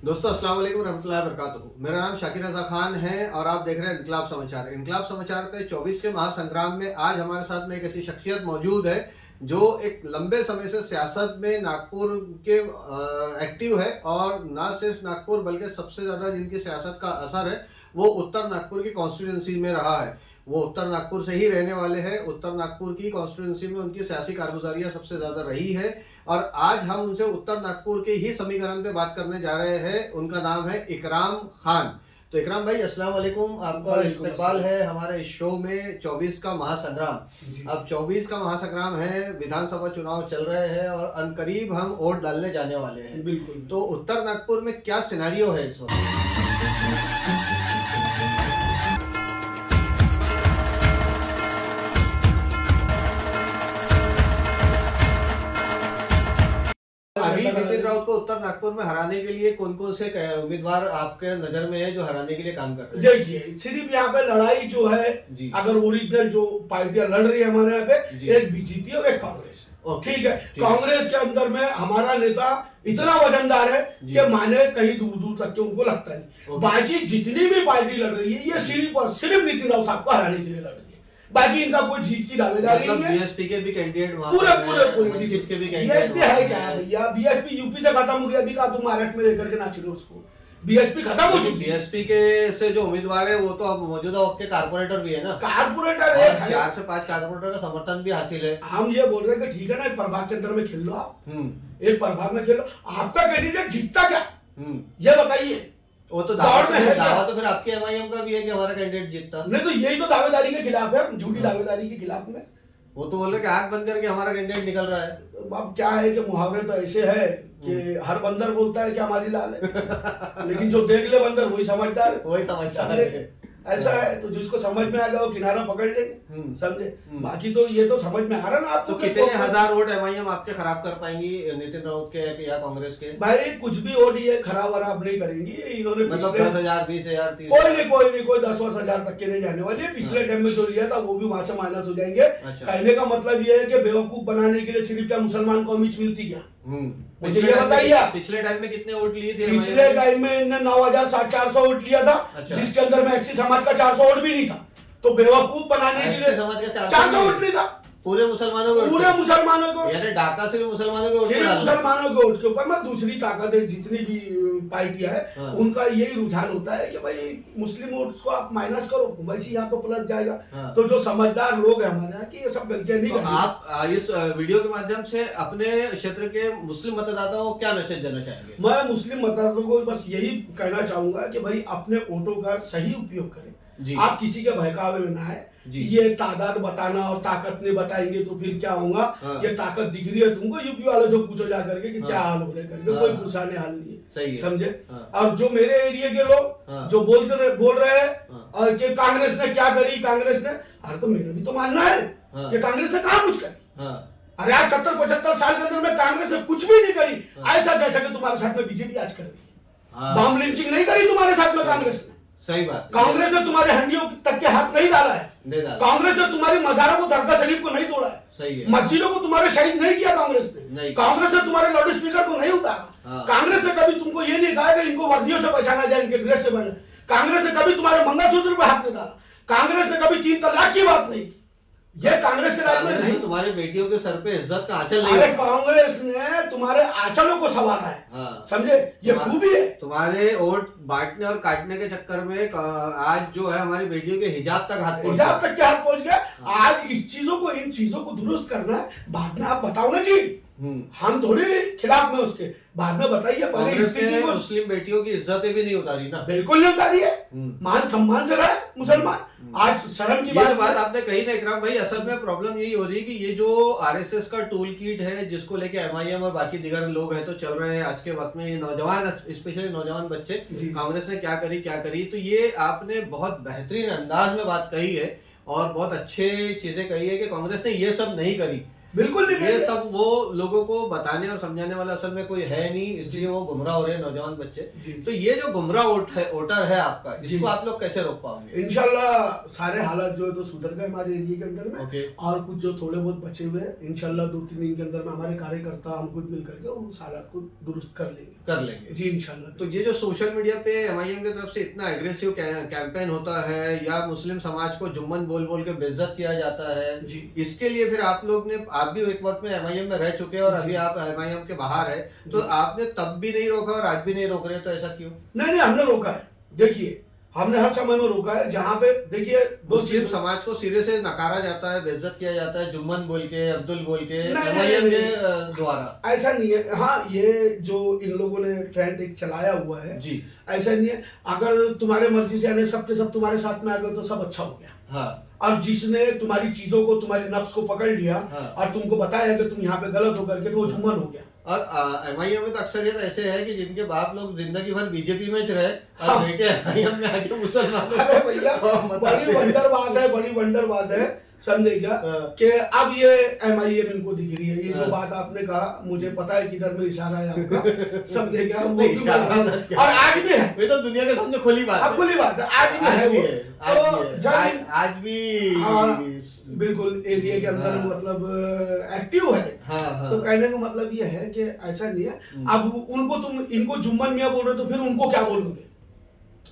दोस्तों अस्सलाम वालेकुम रहमतुल्लाहि व बरकातुहू। मेरा नाम शाकिर रजा खान है और आप देख रहे हैं इनकलाब समाचार। इनकलाब समाचार पे 24 के महासंग्राम में आज हमारे साथ में एक ऐसी शख्सियत मौजूद है जो एक लंबे समय से सियासत में नागपुर के एक्टिव है और ना सिर्फ नागपुर बल्कि सबसे ज़्यादा जिनकी सियासत का असर है वो उत्तर नागपुर की कॉन्स्टिट्यूंसी में रहा है। वो उत्तर नागपुर से ही रहने वाले हैं। उत्तर नागपुर की कॉन्स्टिट्यूंसी में उनकी सियासी कारगुजारियाँ सबसे ज़्यादा रही है और आज हम उनसे उत्तर नागपुर के ही समीकरण पे बात करने जा रहे हैं। उनका नाम है इकराम खान। तो इकराम भाई अस्सलाम वालेकुम, आपका इस्तकबाल है हमारे इस शो में 24 का महासंग्राम। अब 24 का महासंग्राम है, विधानसभा चुनाव चल रहे हैं और अनकरीब हम वोट डालने जाने वाले हैं। बिल्कुल। तो उत्तर नागपुर में क्या सिनेरियो है इस वक्त? अभी नितिन राउत को उत्तर नागपुर में हराने के लिए कौन कौन से उम्मीदवार आपके नजर में है जो हराने के लिए काम कर रहे हैं? देखिए, सिर्फ यहाँ पे लड़ाई जो है जी। अगर ओरिजिनल जो पार्टियां लड़ रही है हमारे यहाँ जी। पे, एक बीजेपी और एक कांग्रेस। ठीक है, कांग्रेस के अंदर में हमारा नेता इतना वजनदार है कि माने कहीं दूर दूर तक के उनको लगता नहीं। बाकी जितनी भी पार्टी लड़ रही है ये सिर्फ और सिर्फ नितिन राउत साहब को हराने के लिए लड़ रही है। बाकी इनका कोई जीत की दावेदारी नहीं है। बीएसपी के भी कैंडिडेट पूरे जीत के भी बीएसपी है क्या है भैया? बीएसपी यूपी से खत्म हो गया, अभी का तुम महाराष्ट्र में लेकर के नाच रहे हो उसको। बीएसपी खत्म हो चुकी है। बीएसपी के से जो उम्मीदवार है वो तो अब मौजूदा वक्त के कारपोरेटर भी है ना। कारपोरेटर और एक 4 से 5 कारपोरेटर का समर्थन भी हासिल है। हम ये बोल रहे हैं कि ठीक है ना, एक प्रभाग के अंदर में खेल लो आप, एक प्रभाग में खेलो। आपका कैंडिडेट जीतता क्या ये बताइए। वो तो दावा तो फिर आपके एमआईएम का भी है कि हमारा कैंडिडेट जीतता। नहीं तो यही तो दावेदारी के खिलाफ है, झूठी दावेदारी के खिलाफ में। वो तो बोल रहे कि आंख बंद करके हमारा कैंडिडेट निकल रहा है। अब क्या है कि मुहावरे तो ऐसे है कि हर बंदर बोलता है कि हमारी लाल है लेकिन जो देख ले बंदर वही समझदार है। वही समझदार है। ऐसा है, तो जिसको समझ में आ गया वो किनारा पकड़ लेंगे, समझे। बाकी तो ये तो समझ में आ रहा ना आपको। तो कितने हजार वोट एमआईएम आपके खराब कर पाएंगी नितिन राउत के या कांग्रेस के? भाई कुछ भी वोट ये खराब वराब नहीं करेंगी इन्होंने। मतलब 10,000 20,000 कोई 10-10 हजार तक के नहीं जाने वाली। पिछले टाइम में जो लिया था वो भी वहां से माइनस हो जाएंगे। कहने का मतलब ये है कि बेवकूफ बनाने के लिए सिर्फ क्या मुसलमान कौमी मिलती क्या? मुझे ये बताइए। पिछले टाइम में कितने वोट लिए थे? पिछले टाइम में इन्होंने 9,400 वोट लिया था। अच्छा। जिसके अंदर में एससी समाज का 400 वोट भी नहीं था। तो बेवकूफ बनाने के लिए समाज का 400 वोट नहीं था। पूरे मुसलमानों को यानी ढाका से मुसलमानों के वोट के ऊपर में दूसरी ताकत है जितनी भी पार्टियां है उनका यही रुझान होता है कि भाई मुस्लिम वोट्स को आप माइनस करो, वैसे यहाँ तो प्लस जाएगा। तो जो समझदार लोग हैं हमारे यहाँ की ये सब गलतियां नहीं करेंगे। आप इस वीडियो के माध्यम से अपने क्षेत्र के मुस्लिम मतदाताओं को क्या मैसेज देना चाहेंगे? मैं मुस्लिम मतदाताओं को बस यही कहना चाहूंगा कि भाई अपने वोटों का सही उपयोग करें। आप किसी के बहकावे में ना है। ये तादाद बताना और ताकत नहीं बताएंगे तो फिर क्या होगा? ये ताकत दिख रही है तुमको, यूपी वालों से पूछो जा करके कि क्या हाल हो रहे करके। कोई पुराने हाल नहीं है, समझे। और जो मेरे एरिया के लोग जो बोल रहे हैं और कि कांग्रेस ने क्या करी, कांग्रेस ने, अरे तो मेरा भी तो मानना है कि कांग्रेस ने कहा कुछ करी। अरे आज 70-75 साल के अंदर में कांग्रेस ने कुछ भी नहीं करी। ऐसा जैसा कि तुम्हारे साथ में बीजेपी आज कर रही। बम लिंचिंग नहीं करी तुम्हारे साथ में कांग्रेस ने। सही बात। कांग्रेस ने तुम्हारे हंडियों तक के हाथ नहीं डाला है। कांग्रेस ने तुम्हारी मजारों को, दरगाह शरीफ को नहीं तोड़ा है। सही है। मस्जिदों को तुम्हारे शहीद नहीं किया कांग्रेस ने। कांग्रेस ने तुम्हारे लाउड स्पीकर को नहीं उतारा। कांग्रेस ने कभी तुमको ये नहीं कहा कि इनको वर्दियों से बचाना जाए, इनके ड्रेस से बचाना। कांग्रेस ने कभी तुम्हारे मंगलसूत्र पे हाथ नहीं डाला। कांग्रेस ने कभी 3 तलाक की बात नहीं की। ये कांग्रेस के राज में नहीं। तुम्हारे बेटियों के सर पे इज्जत का आंचल नहीं। अरे कांग्रेस ने तुम्हारे आंचलों को संवारा है, समझे। ये खूबी है। तुम्हारे वोट बांटने और काटने के चक्कर में आज जो है हमारी बेटियों के हिजाब तक हाथ पहुंच गया। आज इस चीजों को, इन चीजों को दुरुस्त करना है। बाद में आप बताओ ना जी, हम थोड़ी खिलाफ में उसके, बाद में बताइए। पहले मुस्लिम बेटियों की इज्जतें भी नहीं उतारी ना। बिल्कुल नहीं उतारी है। मान सम्मान से रहा है मुसलमान। आज शर्म की बात आपने कही ना इकराम भाई। असल में प्रॉब्लम यही हो रही है कि ये जो आरएसएस का टूल किट है जिसको लेके एमआईएम और बाकी दीगर लोग हैं तो चल रहे हैं आज के वक्त में, ये नौजवान स्पेशली नौजवान बच्चे, कांग्रेस ने क्या करी। तो ये आपने बहुत बेहतरीन अंदाज में बात कही है और बहुत अच्छे चीजें कही है कि कांग्रेस ने ये सब नहीं करी। बिल्कुल नहीं ये करेंगे। सब वो लोगों को बताने और समझाने वाला असल में कोई है नहीं, इसलिए वो गुमराह हो रहे हैं नौजवान बच्चे। तो ये जो गुमराह वोटर है आपका, इसको आप लोग कैसे रोक पाओगे? इंशाल्लाह सारे हालात जो है तो सुधर गए हमारे एरिया के अंदर में। ओके। और कुछ जो थोड़े बहुत बचे हुए हैं इंशाल्लाह 2-3 दिन के अंदर में हमारे कार्यकर्ता हम खुद मिल करके उस हालात को दुरुस्त कर लेंगे जी इंशाल्लाह। तो ये जो सोशल मीडिया पे एमआईएम की तरफ से इतना एग्रेसिव कैंपेन होता है या मुस्लिम समाज को जुम्मन बोल बोल के बेइज्जत किया जाता है जी, इसके लिए फिर आप लोग ने, आप भी एक वक्त में एमआईएम में रह चुके हैं और अभी आप एमआईएम के बाहर है, तो आपने तब भी नहीं रोका और आज भी नहीं रोक रहे, तो ऐसा क्यों? नहीं हमने रोका है। देखिए हमने हर समय में रोका है, जहाँ पे देखिए मुस्लिम समाज को सिरे से नकारा जाता है, बेइज्जत किया जाता है, जुम्मन बोल के, अब्दुल बोल के, एमआईएम के द्वारा। ऐसा नहीं है। हाँ, ये जो इन लोगों ने ट्रेंड एक चलाया हुआ है जी, ऐसा नहीं है। अगर तुम्हारे मर्जी से आने सबके सब तुम्हारे साथ में आ गए तो सब अच्छा हो गया। हाँ। और जिसने तुम्हारी चीजों को, तुम्हारी नफ्स को पकड़ लिया और तुमको बताया कि तुम यहाँ पे गलत होकर के, तो वो जुम्मन हो गया। और एमआईएम में तो अक्सरियत ऐसे है कि जिनके बाप लोग जिंदगी भर बीजेपी में रहे और बेटे एमआईएम में आके मुसलमान। अरे भैया बड़ी वंडर बात है, बड़ी वंडर बात है, समझे क्या कि अब ये एमआईएम इनको दिख रही है। ये जो बात आपने कहा मुझे पता है किधर में इशारा है आपका, समझे क्या? और आज भी है, ये तो दुनिया के सामने खुली बात है, खुली बात है, आज भी है। आज भी बिल्कुल एरिया के अंदर मतलब एक्टिव है। तो कहने का मतलब ये है कि ऐसा नहीं है। अब उनको तुम इनको जुम्मन मियां बोल रहे तो फिर उनको क्या बोलोगे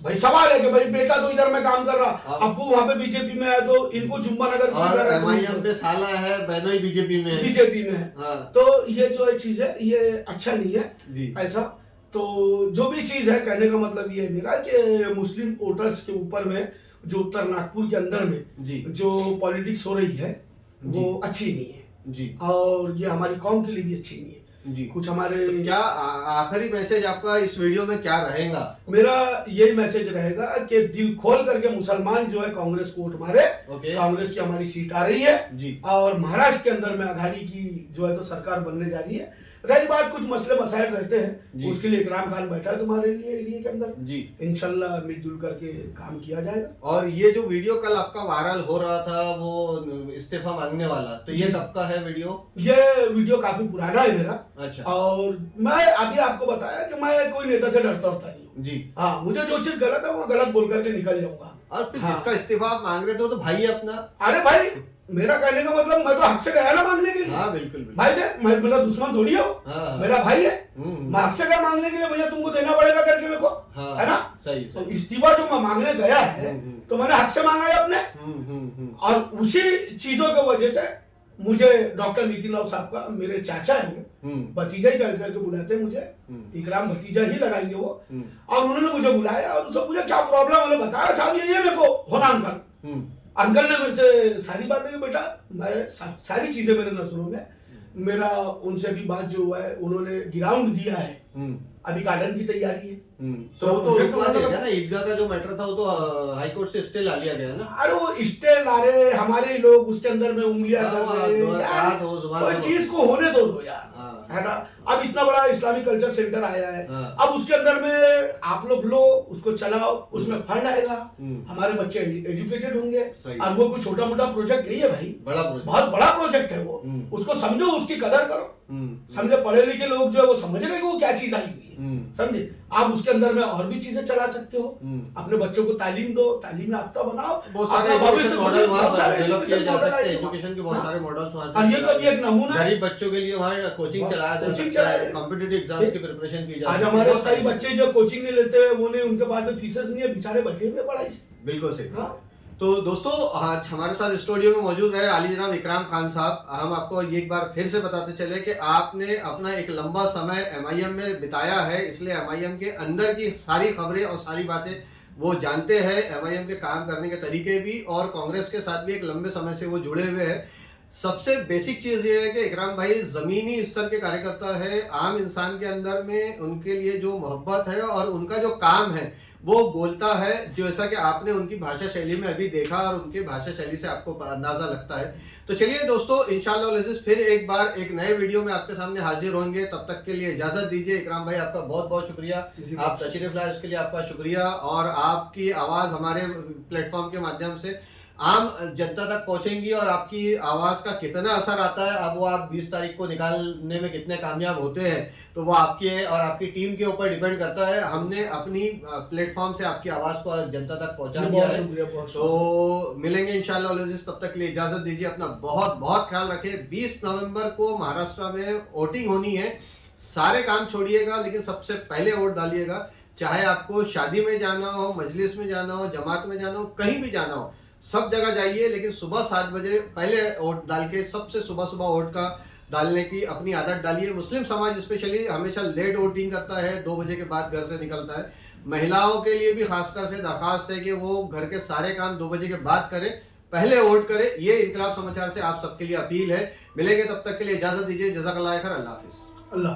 भाई? सवाल है कि भाई बेटा तो इधर में काम कर रहा, अब्बू वहां पे बीजेपी में है, तो इनको जुम्मन अगर एमआईएम पे साला है, बहनोई बीजेपी में है। तो ये जो है चीज है ये अच्छा नहीं है ऐसा। तो जो भी चीज है, कहने का मतलब ये है मेरा कि मुस्लिम वोटर्स के ऊपर में जो उत्तर नागपुर के अंदर में जो पॉलिटिक्स हो रही है वो अच्छी नहीं है जी, और ये हमारी कौम के लिए भी अच्छी नहीं है जी। कुछ हमारे तो क्या आखिरी मैसेज आपका इस वीडियो में क्या रहेगा? मेरा यही मैसेज रहेगा कि दिल खोल करके मुसलमान जो है कांग्रेस को वोट मारे। कांग्रेस की हमारी सीट आ रही है जी, और महाराष्ट्र के अंदर में आघाड़ी की जो है तो सरकार बनने जा रही है। रही बात कुछ मसले मसाइल रहते हैं, उसके लिए इकराम खान बैठा है तुम्हारे लिए एरिया के अंदर जी, इंशाल्लाह मिलजुल करके काम किया जाएगा। और ये जो वीडियो कल आपका वायरल हो रहा था वो इस्तीफा मांगने वाला, तो ये कब का है वीडियो? ये वीडियो काफी पुराना है मेरा। अच्छा। और मैं अभी आपको बताया कि मैं कोई नेता से डरता नहीं हूँ जी। हाँ, मुझे जो चीज गलत है वो गलत बोल करके निकल जाऊंगा। और फिर जिसका इस्तीफा आप मांग रहे थे तो भाई है अपना। अरे भाई मेरा कहने का मतलब मैं तो हक से गया ना मांगने के लिए। हाँ बिल्कुल भाई मैं मेरा दुश्मन थोड़ी हो। मेरा भाई है, मैं हक से गया मांगने के लिए, भैया तुमको देना पड़ेगा करके मेरे को, है ना? सही। तो इस्तीफा जो मैं मांगने गया है तो मैंने हक से मांगा है अपने। और उसी चीजों की वजह से मुझे डॉक्टर नितिन राव साहब का, मेरे चाचा है वो, भतीजा ही करके बुलाते हैं मुझे, इकराम भतीजा ही लगाएंगे वो। और उन्होंने मुझे बुलाया और उससे मुझे क्या प्रॉब्लम, उन्होंने बताया साहब ये मेरे को होना अंकल ने मेरे से सारी बातें की, बेटा मैं सारी चीजें मेरे नजरों में, मेरा उनसे भी बात जो हुआ है, उन्होंने ग्राउंड दिया है, अभी गार्डन की तैयारी है। तो वो तो रुकवा दिया गया ना, ईदगाह का जो मैटर था वो तो हाई कोर्ट से स्टे ला लिया गया ना। अरे वो स्टे ला रहे हमारे लोग, उसके अंदर में उंगलियां कर रहे, चीज को होने दो यार, है ना? अब इतना बड़ा इस्लामिक कल्चर सेंटर आया है, अब उसके अंदर में आप लोग लो, उसको चलाओ, उसमें फंड आएगा, हमारे बच्चे एजुकेटेड होंगे। और वो कोई छोटा मोटा प्रोजेक्ट नहीं है भाई, बड़ा प्रोजेक्ट, बहुत बड़ा प्रोजेक्ट है वो। उसको समझो, उसकी कदर करो। समझे, पढ़े लिखे लोग जो है वो समझ रहे कि वो क्या चीज आई हुई है, समझे? आप उसके अंदर में और भी चीजें चला सकते हो, अपने बच्चों को तालीम दो, तालीम याफ्ता बनाओ, बहुत सारे एजुकेशन मॉडल वहाँ डेवलप किए जा सकते हैं, एजुकेशन के बहुत सारे मॉडल्स वहाँ से। ये तो अभी एक नमूना, गरीब बच्चों के लिए वहाँ कोचिंग चलाया जा सकता है, कॉम्पिटिटिव एग्जाम्स की प्रिपरेशन की जा आज हमारे कई बच्चे जो कोचिंग नहीं लेते, उनके पास फीसेस नहीं है, बेचारे बैठे हुए पढ़ाई से। बिल्कुल सही। तो दोस्तों आज हमारे साथ स्टूडियो में मौजूद रहे आली जनाब इकराम खान साहब। हम आपको एक बार फिर से बताते चले कि आपने अपना एक लंबा समय एमआईएम में बिताया है, इसलिए एमआईएम के अंदर की सारी खबरें और सारी बातें वो जानते हैं, एमआईएम के काम करने के तरीके भी, और कांग्रेस के साथ भी एक लंबे समय से वो जुड़े हुए हैं। सबसे बेसिक चीज ये है कि इकराम भाई जमीनी स्तर के कार्यकर्ता है, आम इंसान के अंदर में उनके लिए जो मोहब्बत है और उनका जो काम है वो बोलता है, जैसा कि आपने उनकी भाषा शैली में अभी देखा और उनकी भाषा शैली से आपको अंदाजा लगता है। तो चलिए दोस्तों, इंशाल्लाह फिर एक बार एक नए वीडियो में आपके सामने हाजिर होंगे, तब तक के लिए इजाजत दीजिए। इकराम भाई आपका बहुत बहुत शुक्रिया, आप तशरीफ लाए उसके लिए आपका शुक्रिया, और आपकी आवाज हमारे प्लेटफॉर्म के माध्यम से आम जनता तक पहुंचेंगी और आपकी आवाज का कितना असर आता है, अब वो आप 20 तारीख को निकालने में कितने कामयाब होते हैं तो वो आपके और आपकी टीम के ऊपर डिपेंड करता है। हमने अपनी प्लेटफॉर्म से आपकी आवाज को जनता तक पहुंचा दिया है। तो मिलेंगे इंशाल्लाह अज़ीज़, तब तक के लिए इजाजत दीजिए। अपना बहुत बहुत ख्याल रखें। 20 नवंबर को महाराष्ट्र में वोटिंग होनी है। सारे काम छोड़िएगा लेकिन सबसे पहले वोट डालिएगा। चाहे आपको शादी में जाना हो, मजलिस में जाना हो, जमात में जाना हो, कहीं भी जाना हो, सब जगह जाइए लेकिन सुबह 7 बजे पहले वोट डाल के, सबसे सुबह सुबह वोट का डालने की अपनी आदत डालिए। मुस्लिम समाज स्पेशली हमेशा लेट वोटिंग करता है, 2 बजे के बाद घर से निकलता है। महिलाओं के लिए भी खासकर से दरखास्त है कि वो घर के सारे काम 2 बजे के बाद करें, पहले वोट करें। ये इनकलाब समाचार से आप सबके लिए अपील है। मिलेंगे तब तक के लिए इजाजत दीजिए। जज़ाकल्लाह खैर। अल्लाह हाफिज। अल्लाह।